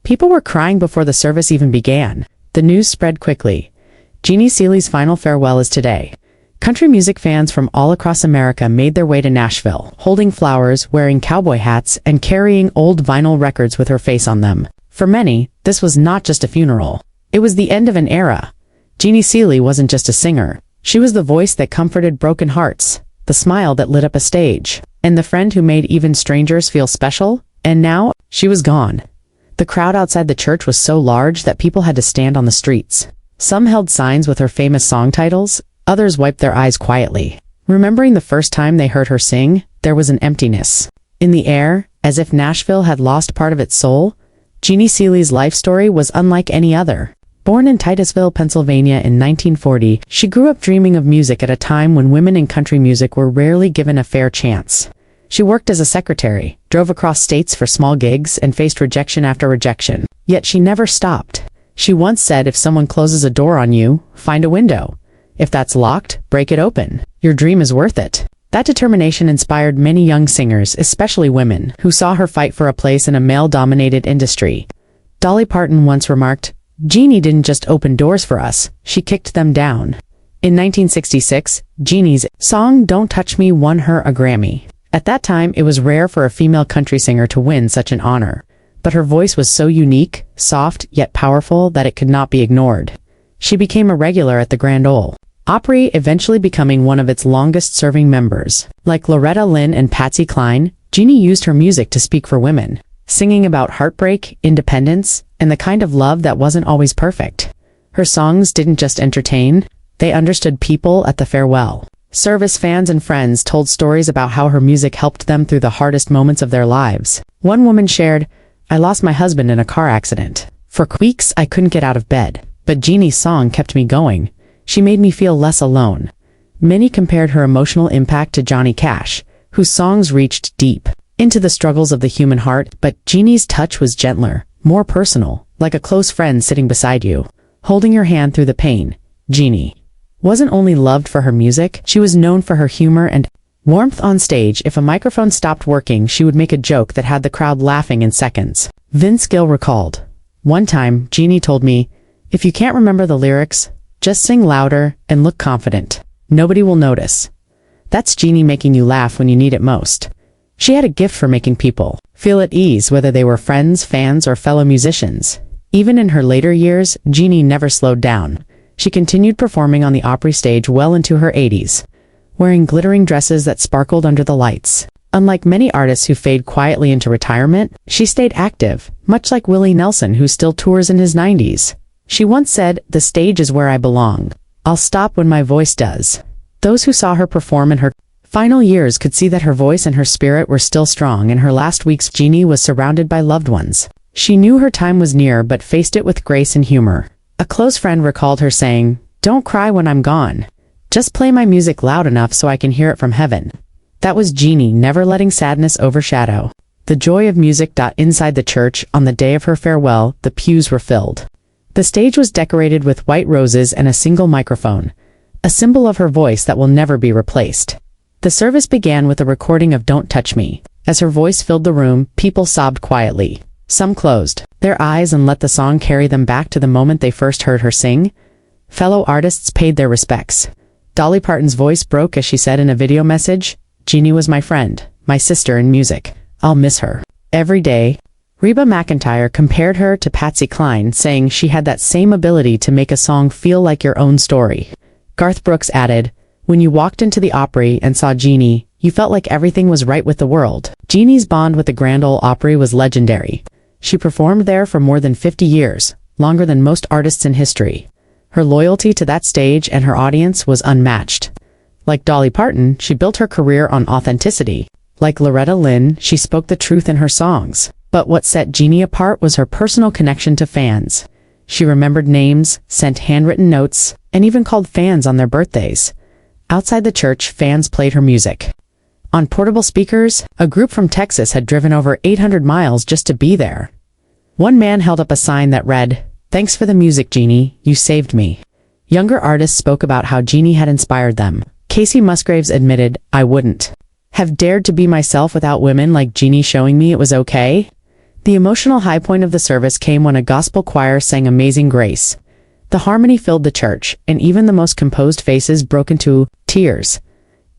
People were crying before the service even began. The news spread quickly. Jeannie Seely's final farewell is today. Country music fans from all across America made their way to Nashville, holding flowers, wearing cowboy hats, and carrying old vinyl records with her face on them. For many, this was not just a funeral. It was the end of an era. Jeannie Seely wasn't just a singer. She was the voice that comforted broken hearts, the smile that lit up a stage, and the friend who made even strangers feel special. And now, she was gone. The crowd outside the church was so large that people had to stand on the streets. Some held signs with her famous song titles, others wiped their eyes quietly. Remembering the first time they heard her sing, there was an emptiness in the air, as if Nashville had lost part of its soul. Jeannie Seely's life story was unlike any other. Born in Titusville, Pennsylvania in 1940, she grew up dreaming of music at a time when women in country music were rarely given a fair chance. She worked as a secretary, drove across states for small gigs, and faced rejection after rejection. Yet she never stopped. She once said, if someone closes a door on you, find a window. If that's locked, break it open. Your dream is worth it. That determination inspired many young singers, especially women, who saw her fight for a place in a male-dominated industry. Dolly Parton once remarked, "Jeannie didn't just open doors for us, she kicked them down." In 1966, Jeannie's song Don't Touch Me won her a Grammy. At that time, it was rare for a female country singer to win such an honor. But her voice was so unique, soft, yet powerful that it could not be ignored. She became a regular at the Grand Ole Opry, eventually becoming one of its longest-serving members. Like Loretta Lynn and Patsy Cline, Jeannie used her music to speak for women, singing about heartbreak, independence, and the kind of love that wasn't always perfect. Her songs didn't just entertain, they understood people at the farewell service. Fans and friends told stories about how her music helped them through the hardest moments of their lives. One woman shared, "I lost my husband in a car accident. For weeks I couldn't get out of bed, but Jeannie's song kept me going. She made me feel less alone." Many compared her emotional impact to Johnny Cash, whose songs reached deep into the struggles of the human heart, but Jeannie's touch was gentler, more personal, like a close friend sitting beside you, holding your hand through the pain. Jeannie wasn't only loved for her music, she was known for her humor and warmth on stage. If a microphone stopped working, she would make a joke that had the crowd laughing in seconds. Vince Gill recalled, "One time, Jeannie told me, if you can't remember the lyrics, just sing louder and look confident. Nobody will notice." That's Jeannie making you laugh when you need it most. She had a gift for making people feel at ease, whether they were friends, fans, or fellow musicians. Even in her later years, Jeannie never slowed down. She continued performing on the Opry stage well into her 80s, wearing glittering dresses that sparkled under the lights. Unlike many artists who fade quietly into retirement, she stayed active, much like Willie Nelson, who still tours in his 90s. She once said, "The stage is where I belong. I'll stop when my voice does." Those who saw her perform in her final years could see that her voice and her spirit were still strong. In her last weeks, Jeannie was surrounded by loved ones. She knew her time was near but faced it with grace and humor. A close friend recalled her saying, "Don't cry when I'm gone. Just play my music loud enough so I can hear it from heaven." That was Jeannie, never letting sadness overshadow the joy of music. Inside the church, on the day of her farewell, the pews were filled. The stage was decorated with white roses and a single microphone, a symbol of her voice that will never be replaced. The service began with a recording of Don't Touch Me. As her voice filled the room, people sobbed quietly. Some closed their eyes and let the song carry them back to the moment they first heard her sing. Fellow artists paid their respects. Dolly Parton's voice broke as she said in a video message, "Jeannie was my friend, my sister in music. I'll miss her every day." Reba McEntire compared her to Patsy Cline, saying she had that same ability to make a song feel like your own story. Garth Brooks added, "When you walked into the Opry and saw Jeannie, you felt like everything was right with the world." Jeannie's bond with the Grand Ole Opry was legendary. She performed there for more than 50 years, longer than most artists in history. Her loyalty to that stage and her audience was unmatched. Like Dolly Parton, she built her career on authenticity. Like Loretta Lynn, she spoke the truth in her songs. But what set Jeannie apart was her personal connection to fans. She remembered names, sent handwritten notes, and even called fans on their birthdays. Outside the church, fans played her music on portable speakers. A group from Texas had driven over 800 miles just to be there. One man held up a sign that read, "Thanks for the music, Jeannie, you saved me." Younger artists spoke about how Jeannie had inspired them. Casey Musgraves admitted, "I wouldn't have dared to be myself without women like Jeannie showing me it was okay." The emotional high point of the service came when a gospel choir sang Amazing Grace. The harmony filled the church, and even the most composed faces broke into tears.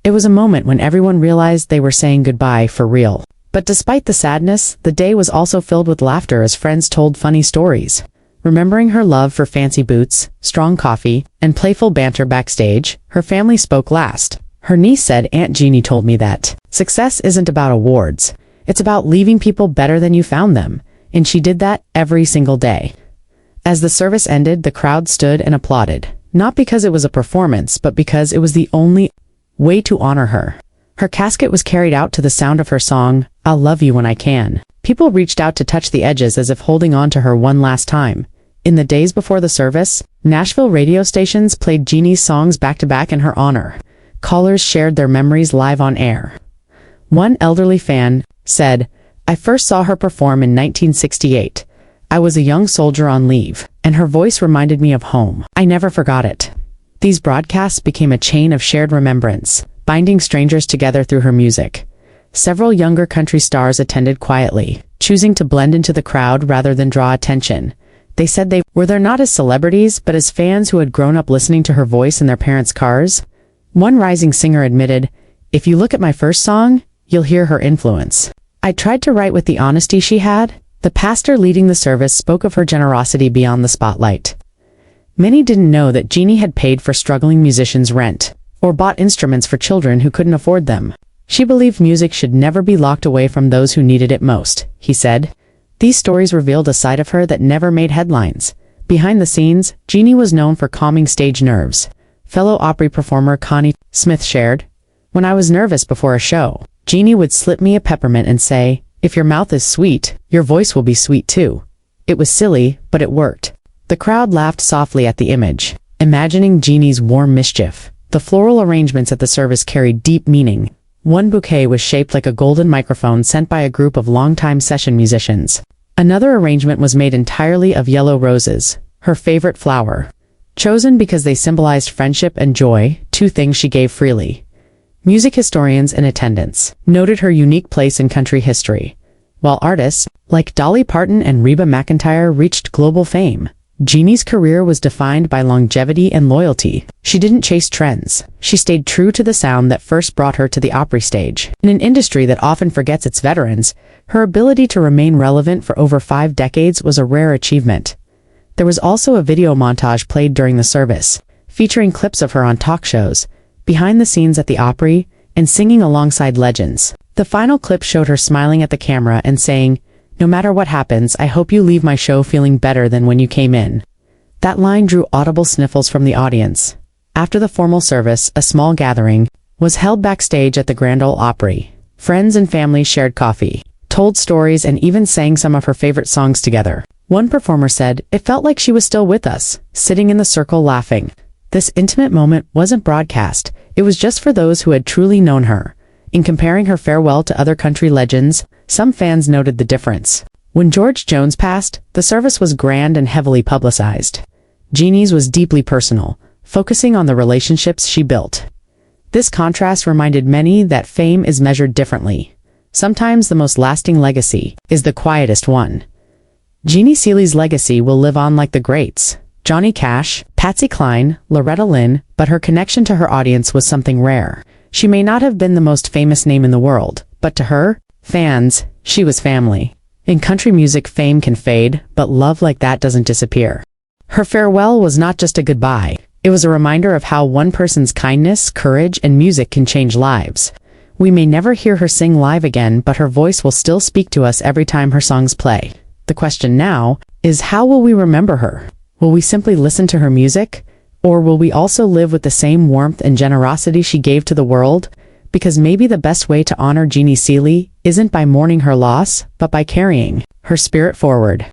It was a moment when everyone realized they were saying goodbye for real. But despite the sadness, the day was also filled with laughter as friends told funny stories. Remembering her love for fancy boots, strong coffee, and playful banter backstage, her family spoke last. Her niece said, "Aunt Jeannie told me that success isn't about awards. It's about leaving people better than you found them, and she did that every single day." As the service ended, the crowd stood and applauded, not because it was a performance, but because it was the only way to honor her. Her casket was carried out to the sound of her song, "I'll Love You When I Can." People reached out to touch the edges as if holding on to her one last time. In the days before the service, Nashville radio stations played Jeannie's songs back-to-back in her honor. Callers shared their memories live on air. One elderly fan said, "I first saw her perform in 1968. I was a young soldier on leave, and her voice reminded me of home. I never forgot it." These broadcasts became a chain of shared remembrance, binding strangers together through her music. Several younger country stars attended quietly, choosing to blend into the crowd rather than draw attention. They said they were there not as celebrities, but as fans who had grown up listening to her voice in their parents' cars. One rising singer admitted, "If you look at my first song, you'll hear her influence. I tried to write with the honesty she had." The pastor leading the service spoke of her generosity beyond the spotlight. Many didn't know that Jeannie had paid for struggling musicians' rent, or bought instruments for children who couldn't afford them. She believed music should never be locked away from those who needed it most, he said. These stories revealed a side of her that never made headlines. Behind the scenes, Jeannie was known for calming stage nerves. Fellow Opry performer Connie Smith shared, "When I was nervous before a show, Jeannie would slip me a peppermint and say, 'If your mouth is sweet, your voice will be sweet too.' It was silly, but it worked." The crowd laughed softly at the image, imagining Jeannie's warm mischief. The floral arrangements at the service carried deep meaning. One bouquet was shaped like a golden microphone sent by a group of longtime session musicians. Another arrangement was made entirely of yellow roses, her favorite flower, chosen because they symbolized friendship and joy, two things she gave freely. Music historians in attendance noted her unique place in country history, while artists like Dolly Parton and Reba McEntire reached global fame. Jeannie's career was defined by longevity and loyalty. She didn't chase trends. She stayed true to the sound that first brought her to the Opry stage. In an industry that often forgets its veterans, her ability to remain relevant for over 5 decades was a rare achievement. There was also a video montage played during the service, featuring clips of her on talk shows, behind the scenes at the Opry, and singing alongside legends. The final clip showed her smiling at the camera and saying, "No matter what happens, I hope you leave my show feeling better than when you came in." That line drew audible sniffles from the audience. After the formal service, a small gathering was held backstage at the Grand Ole Opry. Friends and family shared coffee, told stories, and even sang some of her favorite songs together. One performer said, "It felt like she was still with us, sitting in the circle laughing." This intimate moment wasn't broadcast. It was just for those who had truly known her. In comparing her farewell to other country legends, some fans noted the difference. When George Jones passed, the service was grand and heavily publicized. Jeannie's was deeply personal, focusing on the relationships she built. This contrast reminded many that fame is measured differently. Sometimes the most lasting legacy is the quietest one. Jeannie Seely's legacy will live on like the greats, Johnny Cash, Patsy Cline, Loretta Lynn, but her connection to her audience was something rare. She may not have been the most famous name in the world, but to her fans, she was family. In country music, fame can fade, but love like that doesn't disappear. Her farewell was not just a goodbye. It was a reminder of how one person's kindness, courage, and music can change lives. We may never hear her sing live again, but her voice will still speak to us every time her songs play. The question now is, how will we remember her? Will we simply listen to her music? Or will we also live with the same warmth and generosity she gave to the world? Because maybe the best way to honor Jeannie Seely isn't by mourning her loss, but by carrying her spirit forward.